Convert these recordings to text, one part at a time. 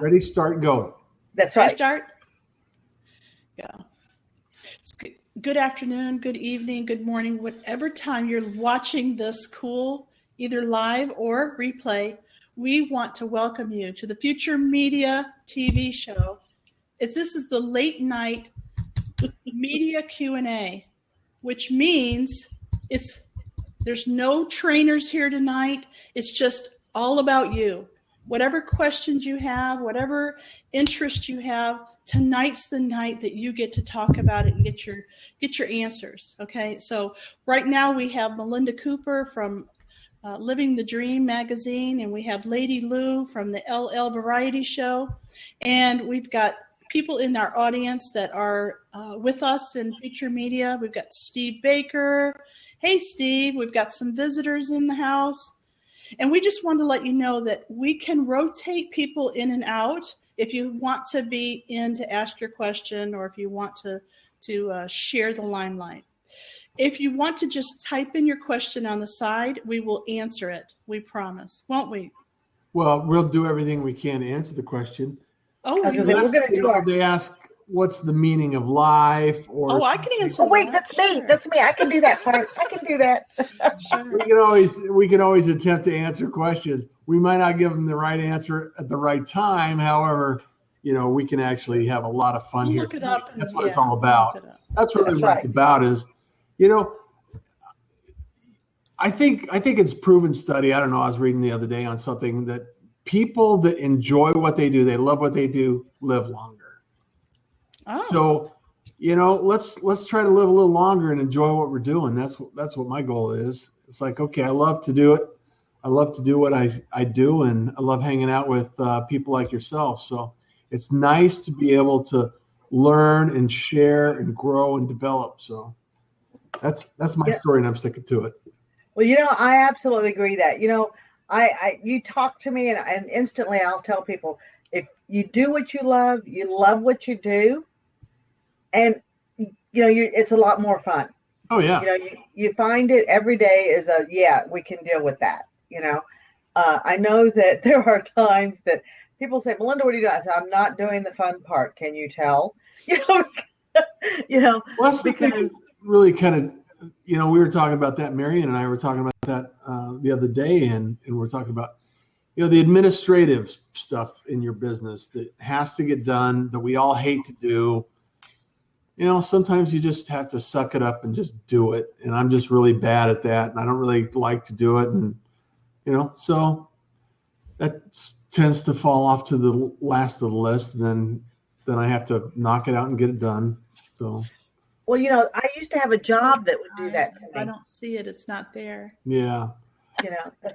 Ready, start, go. That's right. Start. Yeah. It's good afternoon, good evening, good morning, whatever time you're watching this cool, either live or replay. We want to welcome you to the Future Media TV show. This is the late night media Q&A, which means there's no trainers here tonight. It's just all about you. Whatever questions you have, whatever interest you have, tonight's the night that you get to talk about it and get your answers. Okay, so right now we have Melinda Cooper from Living the Dream magazine, and we have Lady Lou from the LL Variety Show, and we've got people in our audience that are with us in Future Media. We've got Steve Baker. Hey, Steve. We've got some visitors in the house. And we just wanted to let you know that we can rotate people in and out if you want to be in to ask your question or if you want to share the limelight. If you want to just type in your question on the side, we will answer it. We promise, won't we? Well, we'll do everything we can to answer the question. Oh, we're going to do They ask, what's the meaning of life? Or I can answer. Oh, wait, that's me. That's me. I can do that part. I can do that. Sure. We can always attempt to answer questions. We might not give them the right answer at the right time. However, we can actually have a lot of fun here. Look it up. That's what it's all about. That's really what it's about is, I think it's proven study. I don't know. I was reading the other day on something that people that enjoy what they do, they love what they do, live longer. Oh. So, let's try to live a little longer and enjoy what we're doing. That's what my goal is. It's like, okay, I love to do it. I love to do what I do, and I love hanging out with people like yourself. So it's nice to be able to learn and share and grow and develop. So that's my story, and I'm sticking to it. Well, I absolutely agree that, you talk to me and instantly I'll tell people, if you do what you love what you do, and, it's a lot more fun. Oh, yeah. You find it every day is we can deal with that. I know that there are times that people say, Melinda, what are you doing? I say, I'm not doing the fun part. Can you tell? Well, that's because really kind of, we were talking about that. Marian and I were talking about that the other day, and we're talking about, the administrative stuff in your business that has to get done, that we all hate to do. Sometimes you just have to suck it up and just do it. And I'm just really bad at that, and I don't really like to do it. And, so that tends to fall off to the last of the list. Then I have to knock it out and get it done. So. Well, I used to have a job that would do that to me. I don't see it. It's not there. Yeah.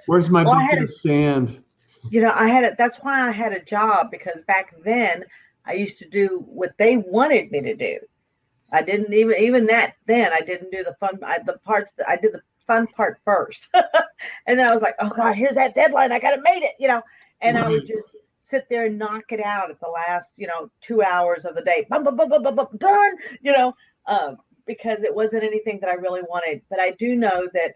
Where's my bucket of sand? That's why I had a job, because back then I used to do what they wanted me to do. I didn't even that then. I didn't do the fun. I did the fun part first, and then I was like, oh God, here's that deadline. I gotta make it, And I would just sit there and knock it out at the last, 2 hours of the day. Bum, bum, bum, bum, bum, bum, done, because it wasn't anything that I really wanted. But I do know that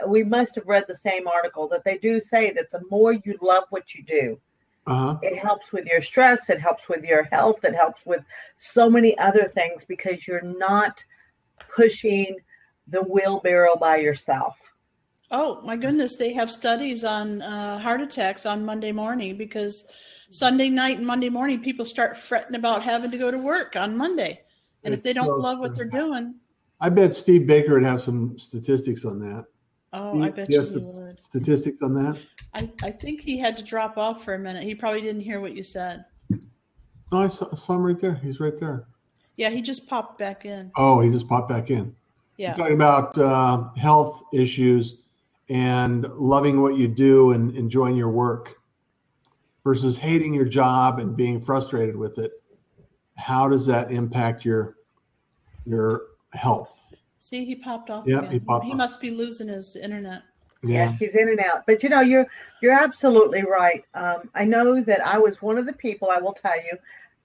we must have read the same article that they do say that the more you love what you do, it helps with your stress, it helps with your health, it helps with so many other things, because you're not pushing the wheelbarrow by yourself. Oh my goodness, they have studies on heart attacks on Monday morning, because Sunday night and Monday morning people start fretting about having to go to work on Monday. And if they don't love what they're doing. I bet Steve Baker would have some statistics on that. Oh, I bet you he would. Statistics on that? I think he had to drop off for a minute. He probably didn't hear what you said. No, I saw him right there. He's right there. Yeah, he just popped back in. Oh, he just popped back in. Yeah. You're talking about health issues and loving what you do and enjoying your work versus hating your job and being frustrated with it. How does that impact your health? See, he popped off. Yeah, again. he popped off. Must be losing his internet. Yeah, he's in and out. But you're absolutely right. I know that I was one of the people, I will tell you,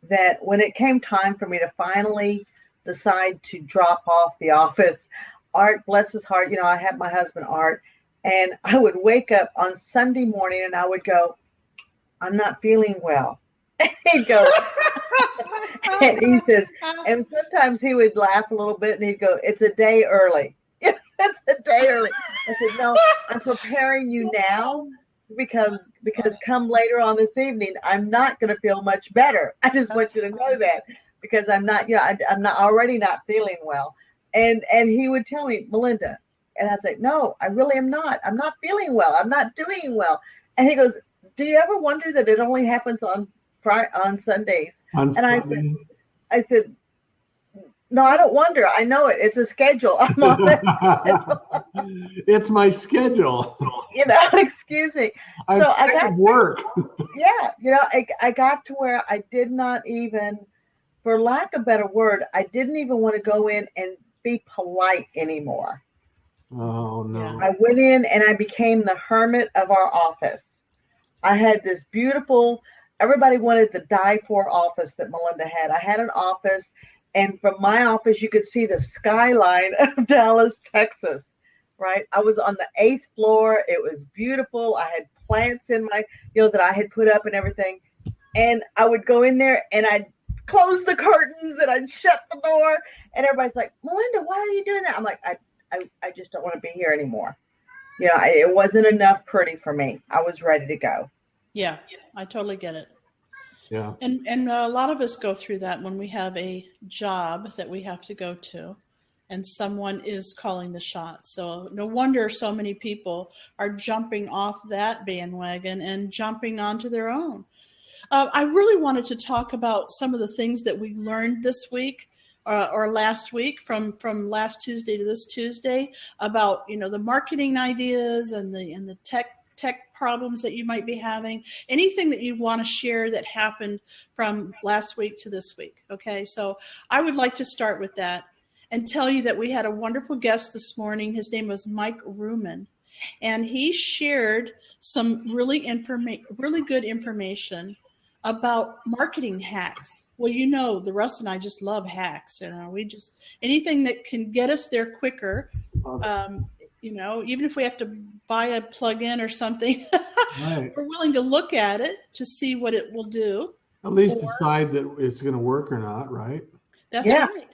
that when it came time for me to finally decide to drop off the office, Art, bless his heart, I had my husband Art, and I would wake up on Sunday morning and I would go, I'm not feeling well. He'd go, and he says, and sometimes he would laugh a little bit and he'd go, it's a day early. It's a day early. I said, no, I'm preparing you now because come later on this evening, I'm not going to feel much better. I just want you to know that because I'm not, I'm not already not feeling well. And he would tell me, Melinda, and I'd say, no, I really am not. I'm not feeling well. I'm not doing well. And he goes, do you ever wonder that it only happens on Sundays? And I said, no, I don't wonder. I know it. It's a schedule. I'm on that schedule. It's my schedule. Excuse me. I got to work. Yeah. I got to where I did not even, for lack of a better word, I didn't even want to go in and be polite anymore. Oh, no. I went in and I became the hermit of our office. I had this beautiful, everybody wanted the die-for office that Melinda had. I had an office, and from my office, you could see the skyline of Dallas, Texas, right? I was on the 8th floor. It was beautiful. I had plants in my, that I had put up and everything. And I would go in there and I'd close the curtains and I'd shut the door. And everybody's like, Melinda, why are you doing that? I'm like, I just don't want to be here anymore. It wasn't enough pretty for me. I was ready to go. Yeah, I totally get it. Yeah. And a lot of us go through that when we have a job that we have to go to and someone is calling the shots. So no wonder so many people are jumping off that bandwagon and jumping onto their own. I really wanted to talk about some of the things that we learned this week or last week from last Tuesday to this Tuesday about, the marketing ideas and the tech problems that you might be having, anything that you want to share that happened from last week to this week. Okay. So I would like to start with that and tell you that we had a wonderful guest this morning. His name was Mike Ruman, and he shared some really good information about marketing hacks. Well, the Russ and I just love hacks. We just, anything that can get us there quicker. Even if we have to buy a plug-in or something, right. We're willing to look at it to see what it will do. At least decide that it's going to work or not, right? That's right.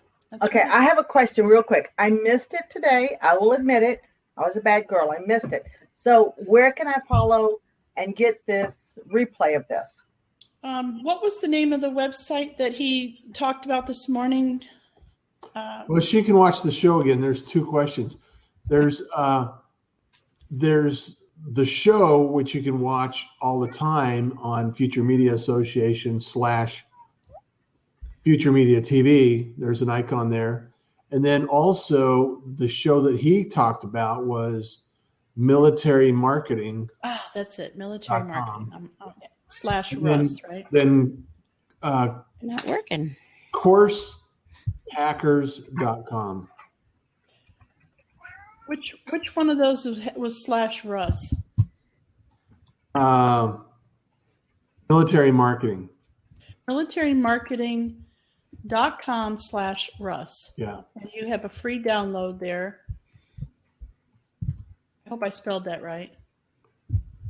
Okay, right. I have a question real quick. I missed it today. I will admit it. I was a bad girl. I missed it. So where can I follow and get this replay of this? What was the name of the website that he talked about this morning? Well, she can watch the show again. There's 2 questions. There's the show, which you can watch all the time on Future Media Association / Future Media TV. There's an icon there. And then also the show that he talked about was Military Marketing. Ah, that's it. Military Marketing. /Russ, right? Then not working. CourseHackers.com. Which one of those was /Russ? Military Marketing. Militarymarketing.com /Russ. Yeah. And you have a free download there. I hope I spelled that right.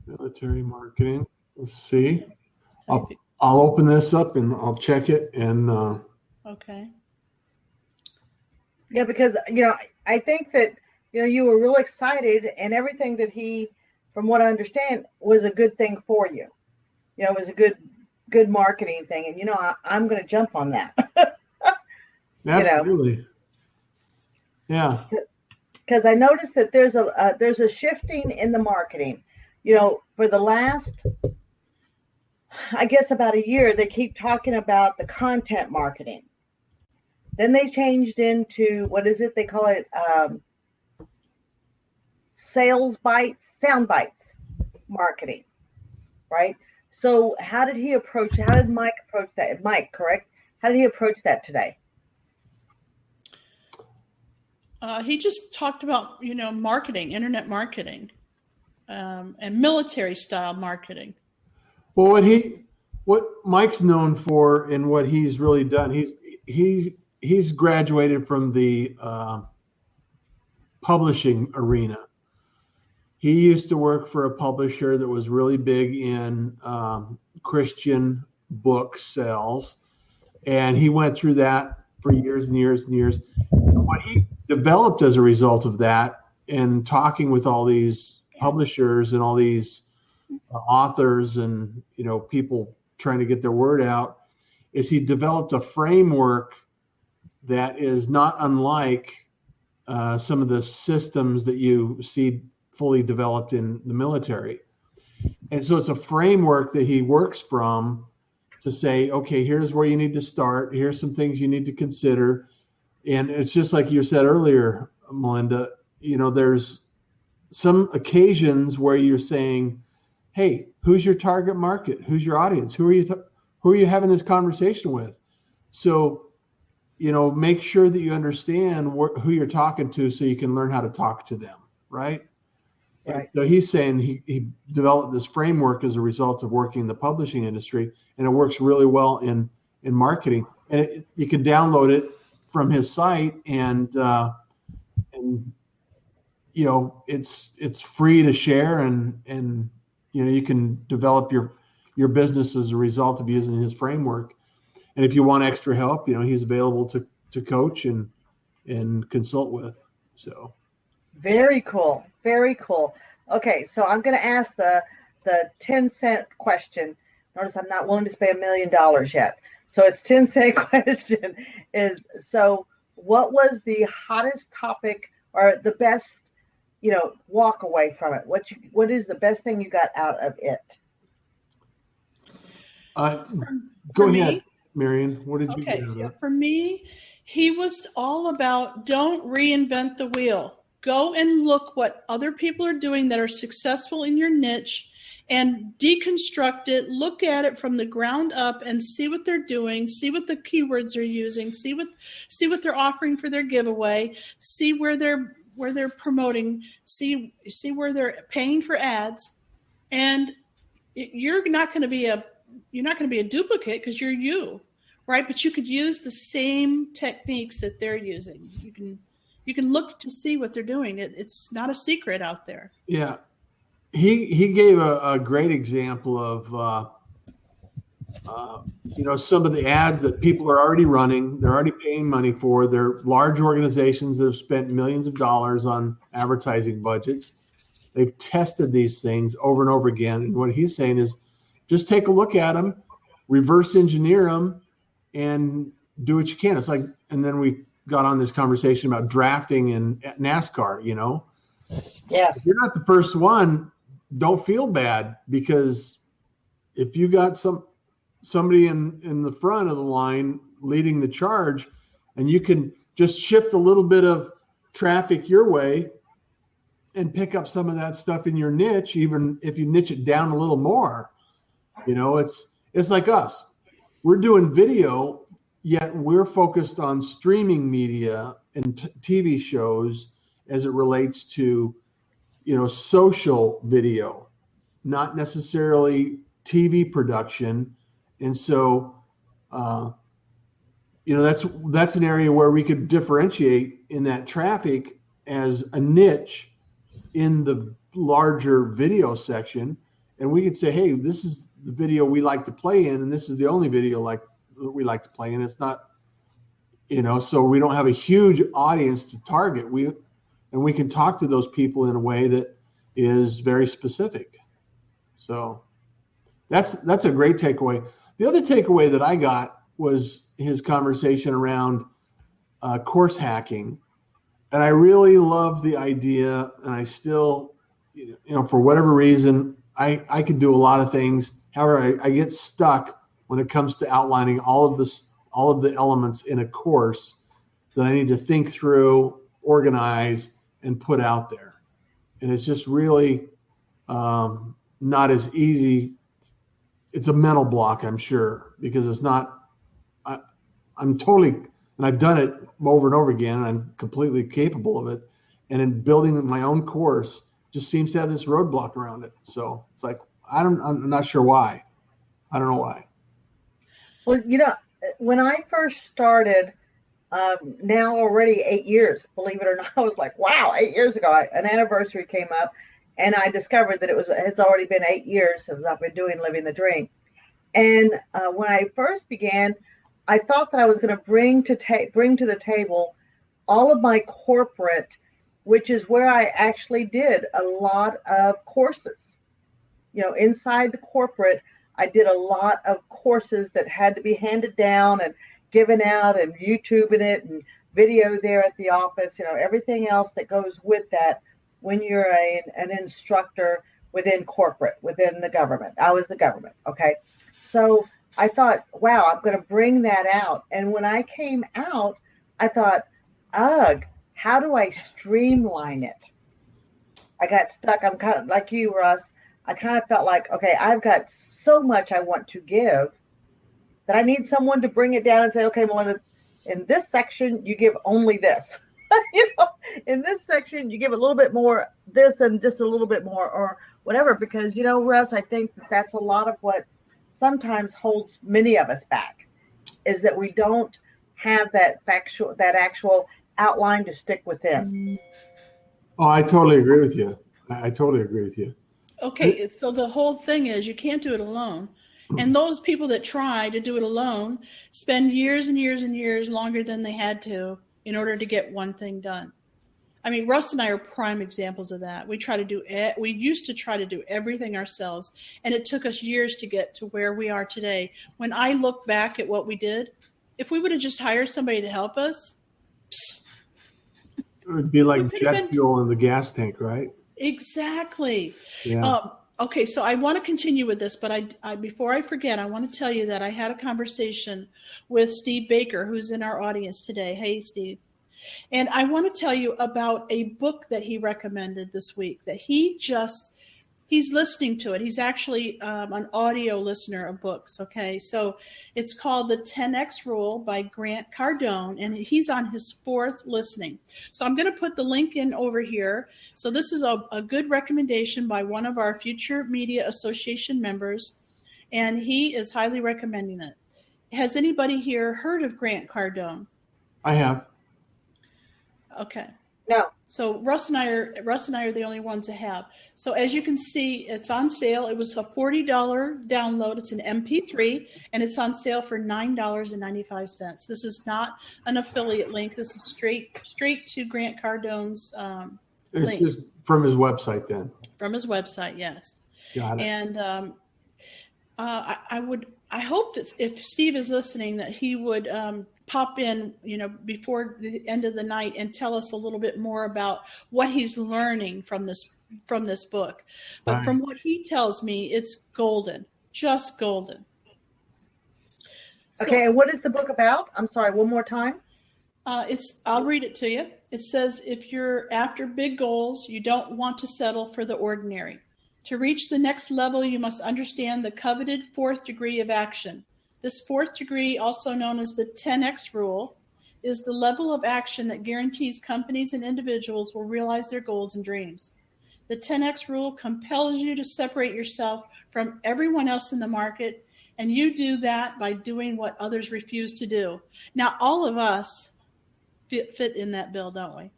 Military Marketing. Let's see. I'll open this up and I'll check it and. Okay. Yeah, because I think that you were real excited, and everything that he, from what I understand, was a good thing for you. It was a good marketing thing, and I'm going to jump on that. Absolutely. Yeah. Because I noticed that there's a shifting in the marketing. For the last, I guess about a year, they keep talking about the content marketing. Then they changed into, what is it? They call it sound bites marketing, right? So how did Mike approach that? Mike, correct? How did he approach that today? He just talked about, marketing, internet marketing, and military style marketing. Well, what Mike's known for and what he's really done, he's graduated from the publishing arena. he used to work for a publisher that was really big in Christian book sales. And he went through that for years and years and years. And what he developed as a result of that, and talking with all these publishers and all these authors and people trying to get their word out, is he developed a framework that is not unlike some of the systems that you see fully developed in the military. And so it's a framework that he works from to say, okay, here's where you need to start. Here's some things you need to consider. And it's just like you said earlier, Melinda, there's some occasions where you're saying, hey, who's your target market? Who's your audience? Who are you having this conversation with? So, make sure that you understand who you're talking to so you can learn how to talk to them, right? Right. So he's saying he developed this framework as a result of working in the publishing industry, and it works really well in marketing. And you can download it from his site, and it's free to share, and you can develop your business as a result of using his framework. And if you want extra help, he's available to coach and consult with. So. Very cool. Very cool. Okay, so I'm going to ask the 10-cent question. Notice I'm not willing to spend $1 million yet. So it's 10-cent question is, so what was the hottest topic or the best, walk away from it? What is the best thing you got out of it? Go ahead, Marian. What did you get out of it? For me, he was all about don't reinvent the wheel. Go and look what other people are doing that are successful in your niche and deconstruct it, look at it from the ground up and see what they're doing, see what the keywords they're using, see what they're offering for their giveaway, see where they're promoting, see where they're paying for ads. And you're not going to be a duplicate because you're you, right? But you could use the same techniques that they're using. You can look to see what they're doing. It's not a secret out there. Yeah. He gave a great example of, some of the ads that people are already running. They're already paying money for. They're large organizations that have spent millions of dollars on advertising budgets. They've tested these things over and over again. And what he's saying is just take a look at them, reverse engineer them, and do what you can. It's like, and then we got on this conversation about drafting in NASCAR, Yes. If you're not the first one, don't feel bad, because if you got somebody in the front of the line leading the charge, and you can just shift a little bit of traffic your way and pick up some of that stuff in your niche, even if you niche it down a little more, it's like us. We're doing video, yet we're focused on streaming media and TV shows as it relates to, social video, not necessarily TV production. And so, that's an area where we could differentiate in that traffic as a niche in the larger video section. And we could say, hey, this is the video we like to play in, and this is the only video we like to play in. It's not, so we don't have a huge audience to target. And we can talk to those people in a way that is very specific. So that's a great takeaway. The other takeaway that I got was his conversation around course hacking. And I really love the idea, and I still, for whatever reason, I could do a lot of things. However, I get stuck when it comes to outlining all of the elements in a course that I need to think through, organize, and put out there. And it's just really not as easy. It's a mental block, I'm sure, because it's not, I'm totally, and I've done it over and over again, and I'm completely capable of it. And in building my own course, just seems to have this roadblock around it. So it's like, I'm not sure why. I don't know why. Well, when I first started, now already 8 years, believe it or not, I was like, wow, 8 years ago, an anniversary came up, And I discovered that it's already been 8 years since I've been doing Living the Dream. And when I first began, I thought that I was going to bring to the table all of my corporate, which is where I actually did a lot of courses. Inside the corporate, I did a lot of courses that had to be handed down and given out, and YouTubing it and video there at the office, everything else that goes with that when you're an instructor within corporate, within the government. I was the government, okay? So I thought, wow, I'm going to bring that out. And when I came out, I thought, ugh, how do I streamline it? I got stuck. I'm kind of like you, Russ. I kind of felt like, okay, I've got so much I want to give that I need someone to bring it down and say, okay, Melinda, in this section, you give only this. In this section, you give a little bit more this and just a little bit more or whatever. Because, Russ, I think that's a lot of what sometimes holds many of us back, is that we don't have that actual outline to stick within. Oh, I totally agree with you. I totally agree with you. Okay, so the whole thing is you can't do it alone. And those people that try to do it alone spend years and years and years longer than they had to in order to get one thing done. I mean, Russ and I are prime examples of that. We used to try to do everything ourselves, and it took us years to get to where we are today. When I look back at what we did, if we would have just hired somebody to help us, it would be like jet fuel in the gas tank, right? Exactly. Yeah. Okay, so I want to continue with this, but I before I forget, I want to tell you that I had a conversation with Steve Baker, who's in our audience today. Hey, Steve. And I want to tell you about a book that he recommended this week that he's listening to it. He's actually an audio listener of books. Okay, so it's called The 10X Rule by Grant Cardone, and he's on his 4th listening. So I'm going to put the link in over here. So this is a good recommendation by one of our Future Media Association members, and he is highly recommending it. Has anybody here heard of Grant Cardone? I have. Okay. No. So Russ and I are the only ones that have. So as you can see, it's on sale. It was a $40 download. It's an MP3, and it's on sale for $9.95. This is not an affiliate link. This is straight to Grant Cardone's It's link. just from his website then. From his website, yes. Got it. And I hope that if Steve is listening, that he would pop in, before the end of the night and tell us a little bit more about what he's learning from this book. But Right. From what he tells me, it's golden, just golden. Okay, and what is the book about? I'm sorry, one more time. I'll read it to you. It says, if you're after big goals, you don't want to settle for the ordinary. To reach the next level, you must understand the coveted 4th degree of action. This 4th degree, also known as the 10X rule, is the level of action that guarantees companies and individuals will realize their goals and dreams. The 10X rule compels you to separate yourself from everyone else in the market, and you do that by doing what others refuse to do. Now, all of us fit in that bill, don't we?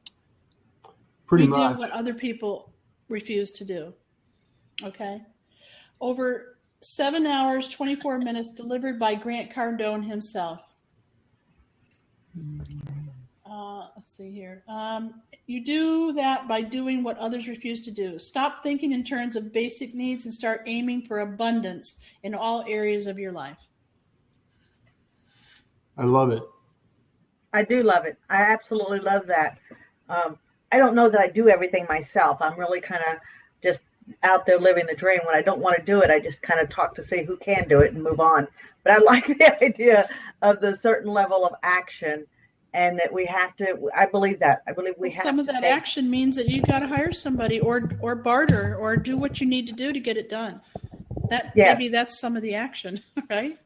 Pretty we much. do what other people refuse to do. Okay? Over 7 hours, 24 minutes, delivered by Grant Cardone himself. Let's see here. You do that by doing what others refuse to do. Stop thinking in terms of basic needs and start aiming for abundance in all areas of your life. I love it. I do love it. I absolutely love that. I don't know that I do everything myself. I'm really kind of just out there living the dream. When I don't want to do it, I just kind of talk to see who can do it and move on. But I like the idea of the certain level of action, and that we have to. I believe that. I believe we have. Some of that action means that you got to hire somebody, or barter, or do what you need to do to get it done. Maybe that's some of the action, right?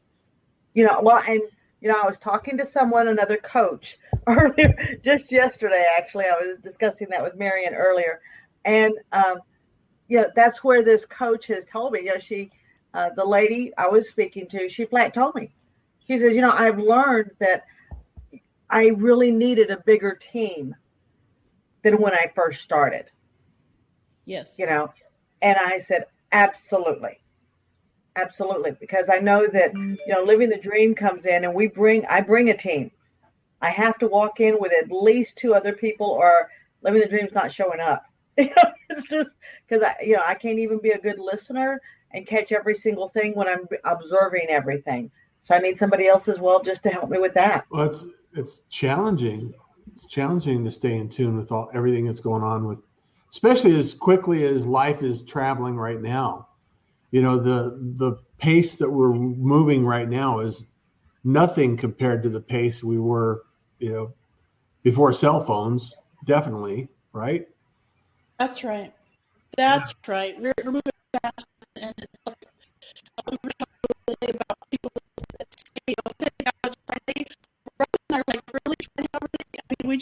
Well, and I was talking to another coach earlier, just yesterday. Actually, I was discussing that with Marian earlier, and that's where this coach has told me. She, the lady I was speaking to, she flat told me. She says, I've learned that I really needed a bigger team than when I first started. Yes. And I said, absolutely. Absolutely. Because I know that, Living the Dream comes in and I bring a team. I have to walk in with at least 2 other people or Living the Dream's not showing up. It's just because I can't even be a good listener and catch every single thing when I'm observing everything. So I need somebody else as well just to help me with that. Well, it's challenging. It's challenging to stay in tune with everything that's going on with, especially as quickly as life is traveling right now. The pace that we're moving right now is nothing compared to the pace we were, before cell phones, definitely, right? That's right. That's right. We're moving fast, and it's like we were talking today about people that say, "Oh, thank God it's Friday." Russ and I are like, "Really, Friday already?" I mean,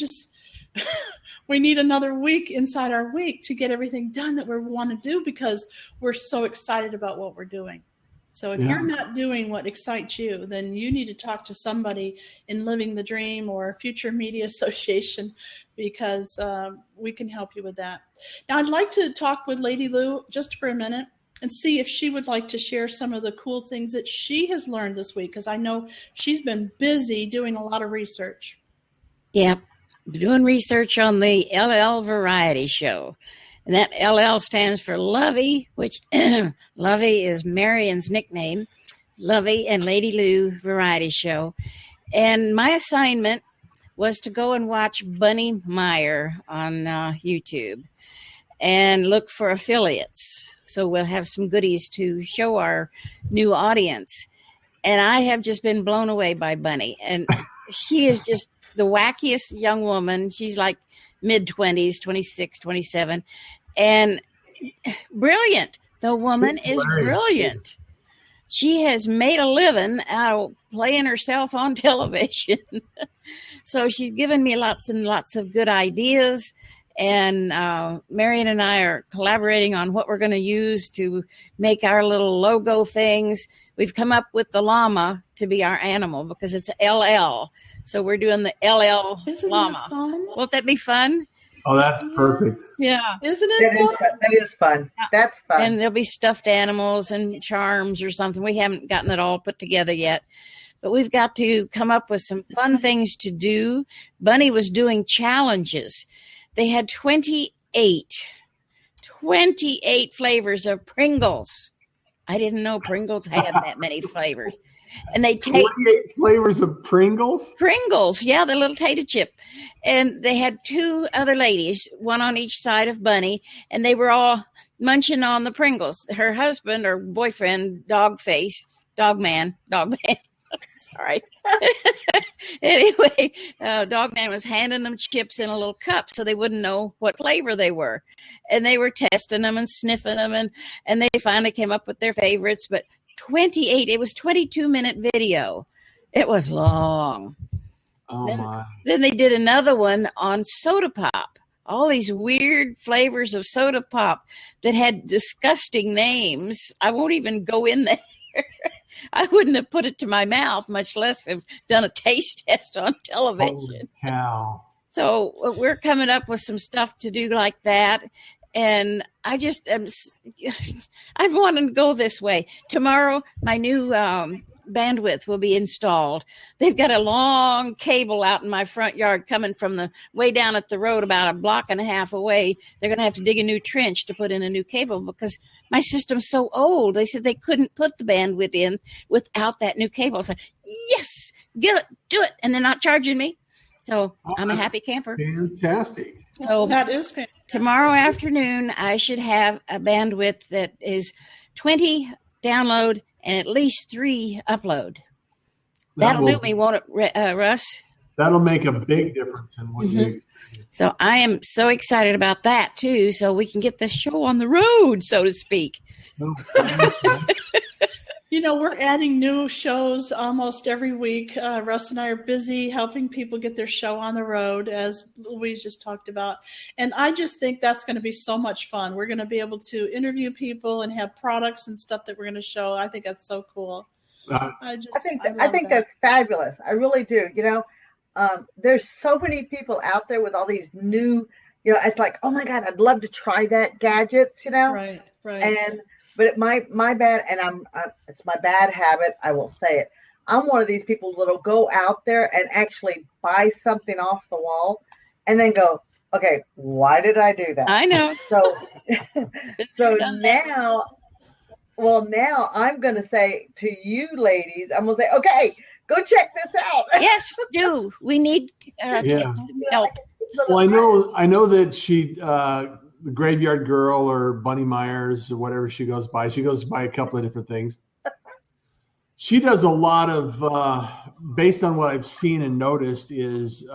we need another week inside our week to get everything done that we want to do because we're so excited about what we're doing. So if you're not doing what excites you, then you need to talk to somebody in Living the Dream or Future Media Association because we can help you with that. Now, I'd like to talk with Lady Lou just for a minute and see if she would like to share some of the cool things that she has learned this week because I know she's been busy doing a lot of research. Yeah, doing research on the LL Variety Show. And that LL stands for Lovey, which Lovey is Marian's nickname, Lovey and Lady Lou Variety Show. And my assignment was to go and watch Bunny Meyer on YouTube and look for affiliates. So we'll have some goodies to show our new audience. And I have just been blown away by Bunny. And she is just the wackiest young woman. She's like mid-20s, 26, 27, and brilliant. The woman is brilliant. She has made a living out of playing herself on television. So she's given me lots and lots of good ideas. And Marian and I are collaborating on what we're going to use to make our little logo things. We've come up with the llama to be our animal because it's LL. So we're doing the LL Isn't llama. that fun? Won't that be fun? Oh, that's perfect. Yeah. Isn't it fun? That is fun. That's fun. And there'll be stuffed animals and charms or something. We haven't gotten it all put together yet. But we've got to come up with some fun things to do. Bunny was doing challenges. They had 28 flavors of Pringles. I didn't know Pringles had that many flavors. And they take 28 flavors of Pringles? Pringles, yeah, the little tater chip. And they had 2 other ladies, one on each side of Bunny, and they were all munching on the Pringles. Her husband or boyfriend, Dogman. Sorry. Anyway, Dogman was handing them chips in a little cup so they wouldn't know what flavor they were. And they were testing them and sniffing them, and they finally came up with their favorites. But 28, it was 22-minute video. It was long. Oh, my. Then they did another one on soda pop. All these weird flavors of soda pop that had disgusting names. I won't even go in there. I wouldn't have put it to my mouth, much less have done a taste test on television. Holy cow. So we're coming up with some stuff to do like that. And I just I'm wanting to go this way. Tomorrow, my new bandwidth will be installed. They've got a long cable out in my front yard coming from the way down at the road about a block and a half away. They're going to have to dig a new trench to put in a new cable because my system's so old. They said they couldn't put the bandwidth in without that new cable. So, yes, get it, do it. And they're not charging me. So I'm a happy camper. Fantastic. So that is fantastic. Tomorrow afternoon, I should have a bandwidth that is 20 download and at least 3 upload. That'll do me, won't it, Russ? That'll make a big difference in what you experience. So I am so excited about that, too, so we can get the show on the road, so to speak. You know, we're adding new shows almost every week. Russ and I are busy helping people get their show on the road, as Louise just talked about. And I just think that's going to be so much fun. We're going to be able to interview people and have products and stuff that we're going to show. I think that's so cool. I think that's fabulous. I really do. You know, there's so many people out there with all these new, you know, it's like, oh my God, I'd love to try that gadgets, you know. Right. Right. But my bad, and it's my bad habit. I will say it. I'm one of these people that'll go out there and actually buy something off the wall, and then go, okay, why did I do that? I know. So now I'm going to say to you ladies, I'm going to say, okay, go check this out. Yes, do. We need help. Well, I know that she, the Graveyard Girl or Bunny Myers or whatever she goes by a couple of different things. She does a lot of, based on what I've seen and noticed, is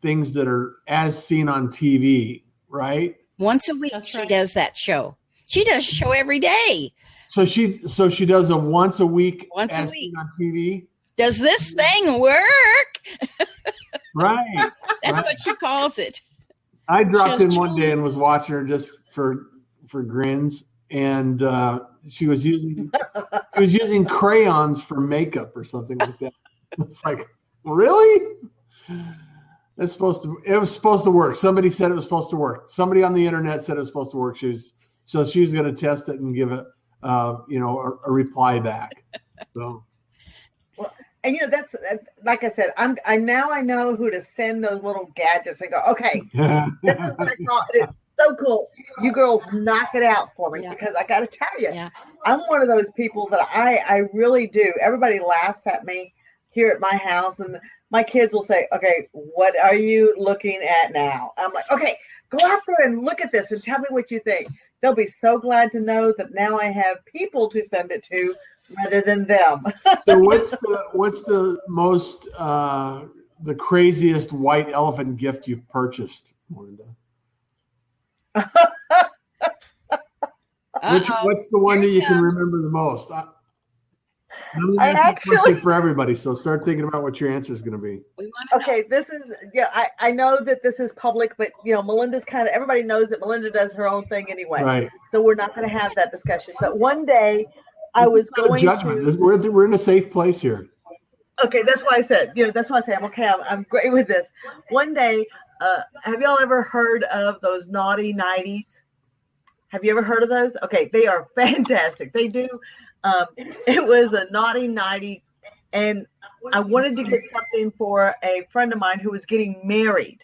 things that are as seen on TV, right? Once a week she does that show. She does a show every day. So she does a once a week seen on TV. Does this thing work? Right. That's what she calls it. I dropped in one day and was watching her just for grins, and she was using crayons for makeup or something like that. It's like, really? It was supposed to work. Somebody said it was supposed to work. Somebody on the internet said it was supposed to work. She was going to test it and give it, a reply back. So. Well, and that's like I said, I know who to send those little gadgets and go, okay, this is what I thought. It's so cool. You girls knock it out for me, because I got to tell you, I'm one of those people that I really do. Everybody laughs at me here at my house, and my kids will say, okay, what are you looking at now? I'm like, okay, go out there and look at this and tell me what you think. They'll be so glad to know that now I have people to send it to rather than them. So what's the most, the craziest white elephant gift you've purchased, Melinda? What's the one that you can remember the most? I'm actually for everybody, so start thinking about what your answer is going to be. Okay, this is I know that this is public, but Melinda's everybody knows that Melinda does her own thing anyway. Right. So we're not going to have that discussion. But one day I was going to. We're in a safe place here. Okay, that's why I said. That's why I say I'm okay. I'm great with this. One day, have y'all ever heard of those naughty nighties? Have you ever heard of those? Okay, they are fantastic. They do. It was a naughty nighty, and I wanted to get something for a friend of mine who was getting married.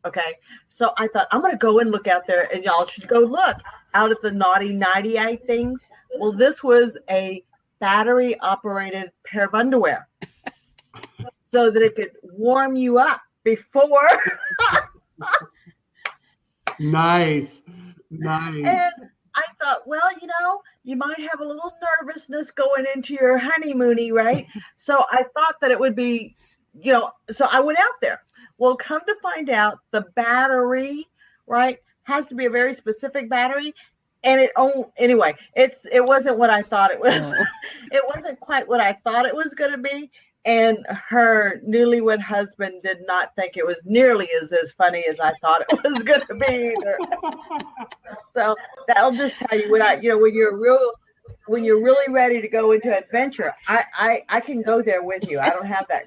Okay, so I thought I'm going to go and look out there, and y'all should go look out at the naughty nighty things. Well, this was a battery operated pair of underwear, so that it could warm you up before. Nice. And I thought, well, you might have a little nervousness going into your honeymoony, right? So I thought that it would be, so I went out there. Well, come to find out, the battery, right, has to be a very specific battery. And it wasn't what I thought it was. No. It wasn't quite what I thought it was going to be. And her newlywed husband did not think it was nearly as funny as I thought it was going to be either. So that'll just tell you when you're really ready to go into adventure, I can go there with you. I don't have that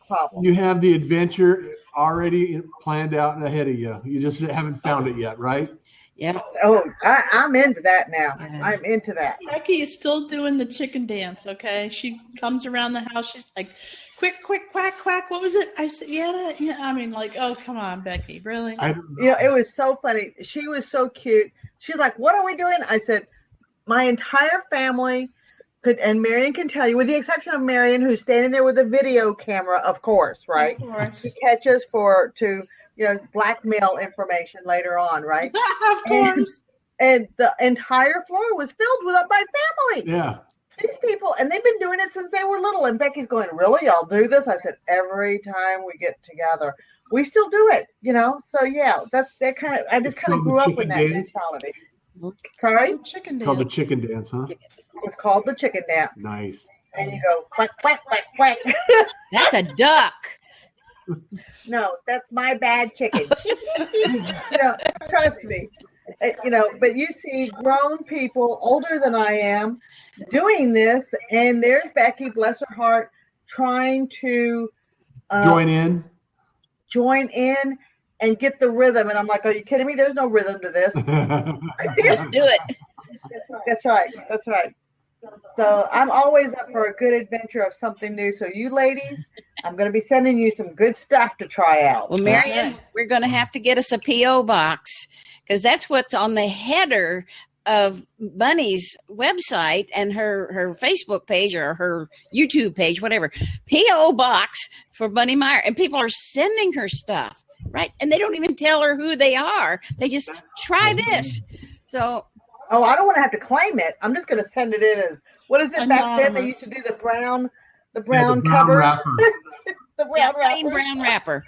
problem. You have the adventure already planned out and ahead of you. You just haven't found it yet, right? Yeah. Oh, I'm into that now. Yeah. I'm into that. Becky is still doing the chicken dance, okay? She comes around the house. She's like, quick, quack, quack. What was it? I said, yeah. I mean, like, oh, come on, Becky, really? It was so funny. She was so cute. She's like, what are we doing? I said, my entire family could, and Marian can tell you, with the exception of Marian, who's standing there with a video camera, of course, right? Of course. To catch us to blackmail information later on, right? Of course. And the entire floor was filled with my family. Yeah. These people, and they've been doing it since they were little. And Becky's going, really? I'll do this? I said, every time we get together, we still do it, So yeah, I just kind of grew up with that mentality. Sorry? Chicken dance. It's called the chicken dance, huh? It's called the chicken dance. Nice. And you go quack, quack, quack, quack. That's a duck. No, that's my bad chicken. Trust me. But you see grown people older than I am doing this, and there's Becky, bless her heart, trying to join in and get the rhythm. And I'm like, are you kidding me? There's no rhythm to this. Just do it. That's right. That's right. So I'm always up for a good adventure of something new. So you ladies, I'm going to be sending you some good stuff to try out. Well, Marian, we're going to have to get us a P.O. box because that's what's on the header of Bunny's website and her Facebook page or her YouTube page, whatever. P.O. box for Bunny Meyer. And people are sending her stuff, right? And they don't even tell her who they are. They just try this. So... Oh, I don't want to have to claim it. I'm just going to send it in as, what is it back then? They used to do the brown cover. Wrapper. The brown brown wrapper.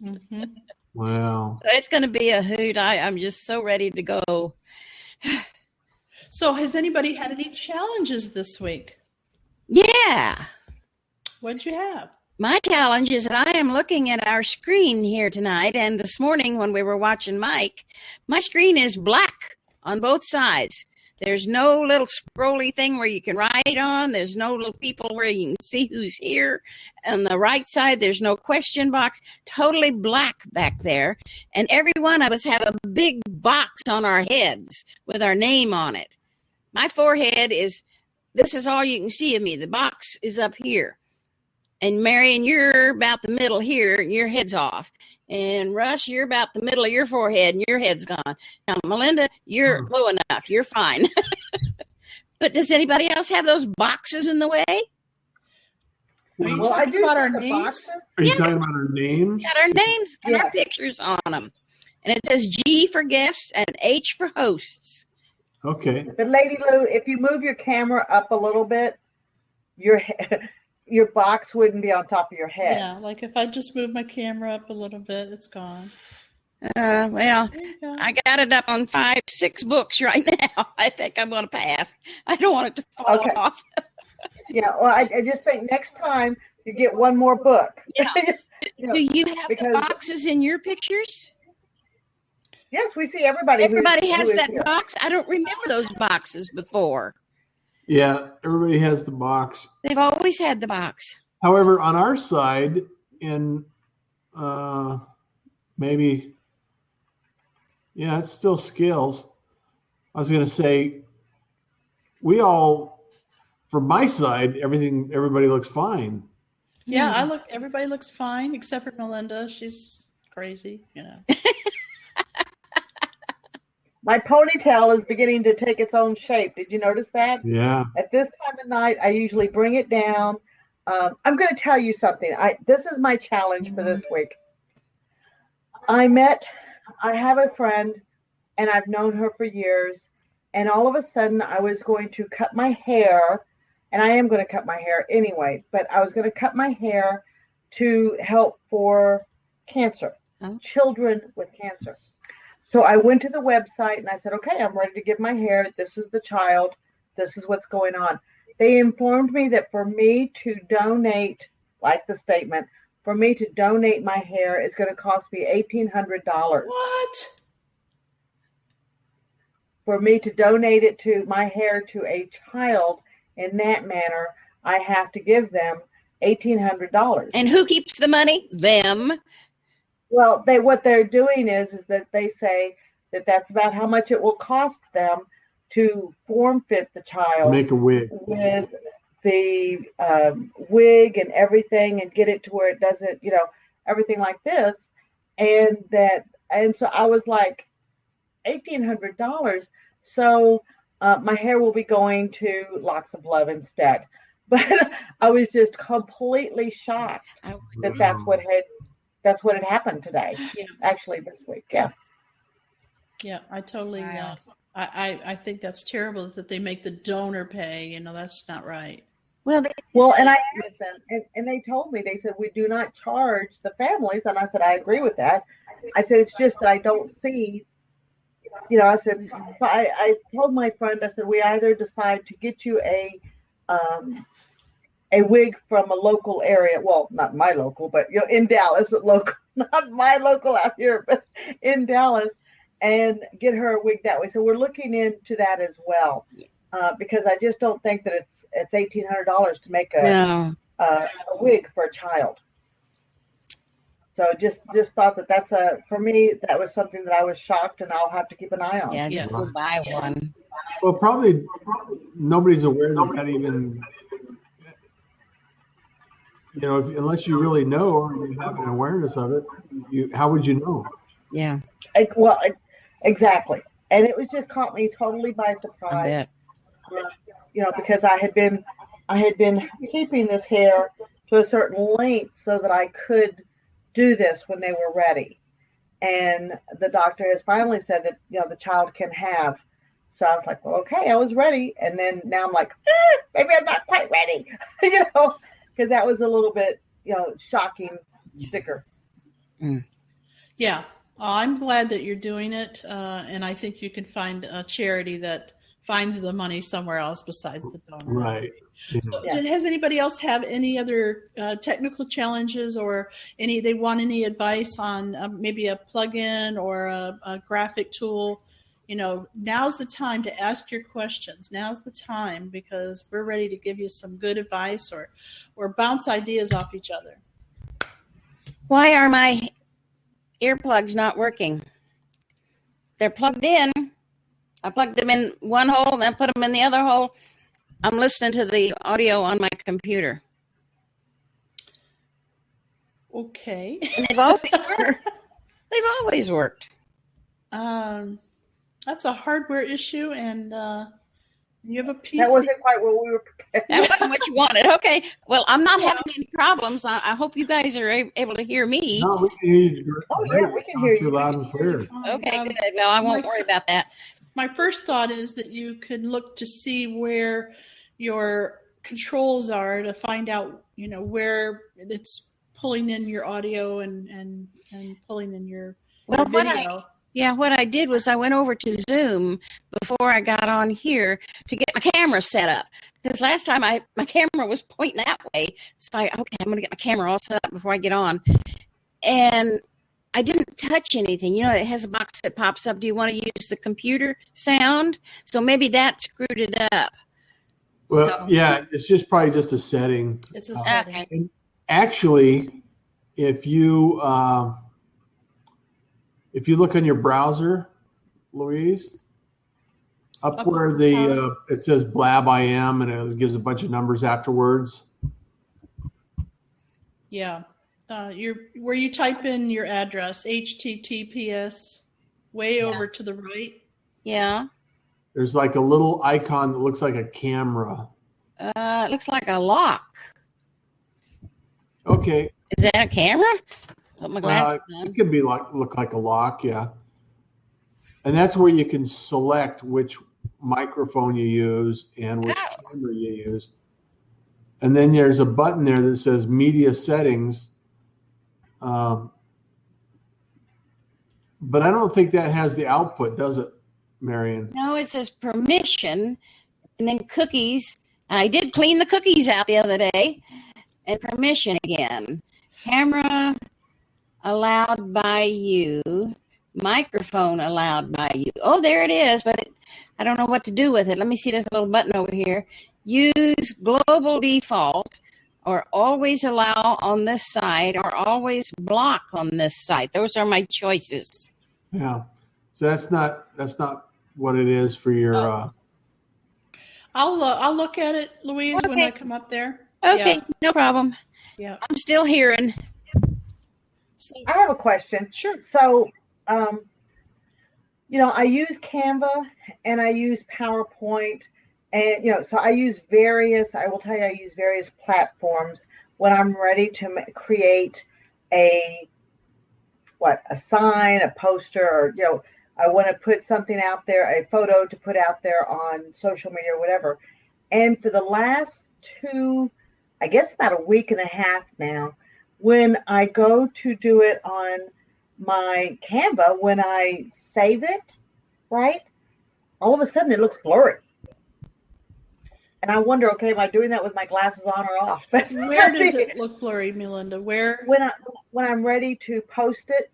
Mm-hmm. Wow. So it's going to be a hoot. I'm just so ready to go. So has anybody had any challenges this week? Yeah. What'd you have? My challenge is that I am looking at our screen here tonight, and this morning when we were watching Mike, my screen is black on both sides. There's no little scrolly thing where you can write on. There's no little people where you can see who's here. On the right side, there's no question box. Totally black back there. And every one of us have a big box on our heads with our name on it. My forehead this is all you can see of me. The box is up here. And Marian, you're about the middle here, and your head's off. And Russ, you're about the middle of your forehead, and your head's gone. Now, Melinda, you're low enough. You're fine. But does anybody else have those boxes in the way? Are you talking about our names? Are you talking about our names? Got our names and our pictures on them. And it says G for guests and H for hosts. Okay. But Lady Lou, if you move your camera up a little bit, your box wouldn't be on top of your head. Yeah, like if I just move my camera up a little bit, it's gone. Well, I got it up on 5-6 books right now. I think I'm going to pass. I don't want it to fall off. Yeah, well, I just think next time you get one more book. Yeah. Do you have the boxes in your pictures? Yes, we see everybody. Everybody has that box. I don't remember those boxes before. Yeah, everybody has the box. They've always had the box. However, on our side, in maybe, it's still scales. I was going to say, from my side, everybody looks fine. Yeah, everybody looks fine except for Melinda. She's crazy, My ponytail is beginning to take its own shape. Did you notice that? Yeah. At this time of night, I usually bring it down. I'm going to tell you something. This is my challenge for this week. I have a friend, and I've known her for years, and all of a sudden I was going to cut my hair, and I am going to cut my hair anyway, but I was going to cut my hair to help for cancer, children with cancer. So I went to the website and I said, okay, I'm ready to give my hair. This is the child. This is what's going on. They informed me that for me to donate, like the statement, for me to donate my hair is going to cost me $1,800. What? For me to donate my hair to a child in that manner, I have to give them $1,800. And who keeps the money? Them. Well, what they're doing is that they say that that's about how much it will cost them to form fit the child. Make a wig. With the wig and everything and get it to where it doesn't, everything like this. And so I was like, $1,800. So my hair will be going to Locks of Love instead. But I was just completely shocked that that's what had happened today. Yeah. Actually, this week. Yeah. Yeah, I totally. I think that's terrible that they make the donor pay. That's not right. And I asked them, and they told me, they said, we do not charge the families. And I said, I agree with that. I said, it's just that I don't see, I said, I told my friend, I said, we either decide to get you a wig from a local area. Well, not my local, but in Dallas, not my local out here, but in Dallas, and get her a wig that way. So we're looking into that as well, because I just don't think that it's $1,800 to make a wig for a child. So just thought that's for me, that was something that I was shocked, and I'll have to keep an eye on. Yeah, just go buy one. Well, probably nobody's aware that even, unless you really know or you have an awareness of it, how would you know? Yeah. Well, exactly. And it was just caught me totally by surprise. Because I had been keeping this hair to a certain length so that I could do this when they were ready. And the doctor has finally said that, the child can have. So I was like, well, okay, I was ready. And then now I'm like, maybe I'm not quite ready, because that was a little bit, shocking sticker. Mm. Yeah. I'm glad that you're doing it. And I think you can find a charity that finds the money somewhere else besides the donor. Right. Yeah. So, has anybody else have any other technical challenges, or they want any advice on maybe a plugin or a graphic tool? Now's the time to ask your questions. Now's the time, because we're ready to give you some good advice or bounce ideas off each other. Why are my earplugs not working? They're plugged in. I plugged them in one hole and then put them in the other hole. I'm listening to the audio on my computer. Okay. And they've always worked. They've always worked. That's a hardware issue, and you have a PC. That wasn't quite what we were prepared. That wasn't what you wanted. Okay. Well, I'm not having any problems. I hope you guys are able to hear me. No, we can hear you. Oh, yeah, we can hear you. Loud and clear. Okay, good. Well, I won't worry about that. My first thought is that you could look to see where your controls are to find out, where it's pulling in your audio and pulling in your video. What I did was I went over to Zoom before I got on here to get my camera set up. Because last time my camera was pointing that way. So I'm going to get my camera all set up before I get on. And I didn't touch anything. It has a box that pops up. Do you want to use the computer sound? So maybe that screwed it up. Well, it's probably just a setting. It's a setting. Okay. And actually, if you look on your browser, Louise, up where it says Blab I Am, and it gives a bunch of numbers afterwards. Yeah. Where you type in your address, HTTPS, way over to the right. Yeah. There's like a little icon that looks like a camera. It looks like a lock. Okay. Is that a camera? Put my glasses on. It could be look like a lock, yeah. And that's where you can select which microphone you use and which camera you use. And then there's a button there that says Media Settings. But I don't think that has the output, does it, Marian? No, it says permission, and then cookies. I did clean the cookies out the other day, and permission again. Camera allowed by you. Microphone allowed by you. Oh, there it is, but I don't know what to do with it. Let me see. There's a little button over here. Use global default, or always allow on this side, or always block on this side. Those are my choices. Yeah. So that's not what it is for your. I'll look at it, Louise, when I come up there. Okay, no problem. Yeah, I'm still hearing. So, I have a question. Sure. So, I use Canva and I use PowerPoint, and so I use various platforms when I'm ready to create a sign, a poster, or I want to put something out there, a photo to put out there on social media or whatever. And for the last about a week and a half now, when I go to do it on my Canva, when I save it, right, all of a sudden it looks blurry. And I wonder, okay, am I doing that with my glasses on or off? Where does it look blurry, Melinda? Where? When I'm ready to post it,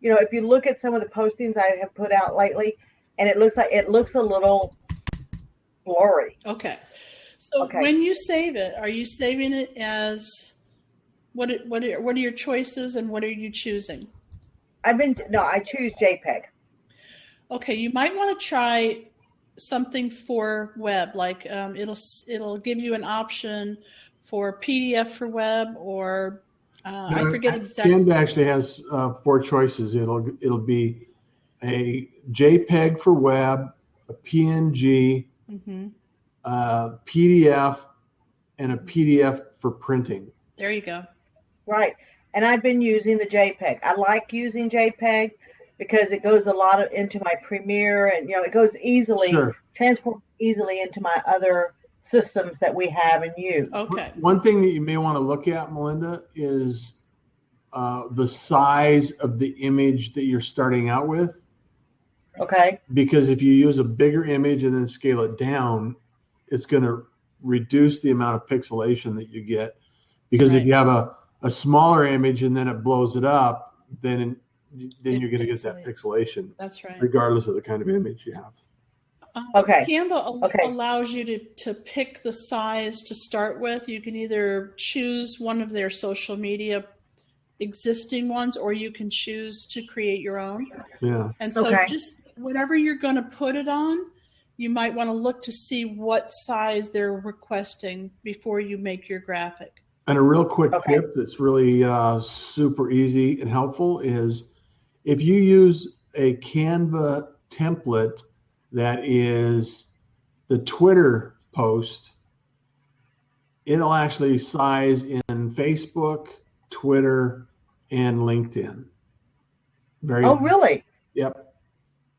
if you look at some of the postings I have put out lately, and it looks a little blurry. Okay. So when you save it, are you saving it as What are your choices, and what are you choosing? I choose JPEG. Okay, you might want to try something for web, like it'll give you an option for PDF for web, or I forget exactly. Canva actually has 4 choices. It'll be a JPEG for web, a PNG, PDF, and a PDF for printing. There you go. Right. And I've been using the JPEG. I like using JPEG because it goes a lot into my Premiere, and it goes easily, transforms easily into my other systems that we have and use. Okay. One thing that you may want to look at, Melinda, is the size of the image that you're starting out with. Okay. Because if you use a bigger image and then scale it down, it's going to reduce the amount of pixelation that you get. Because if you have a smaller image and then it blows it up, then you're going to get that pixelation. That's right. Regardless of the kind of image you have. Okay. Canva allows you to pick the size to start with. You can either choose one of their social media existing ones, or you can choose to create your own. Yeah. And so just whatever you're going to put it on, you might want to look to see what size they're requesting before you make your graphic. And a real quick tip that's really super easy and helpful is if you use a Canva template that is the Twitter post, it'll actually size in Facebook, Twitter, and LinkedIn. Really? Yep.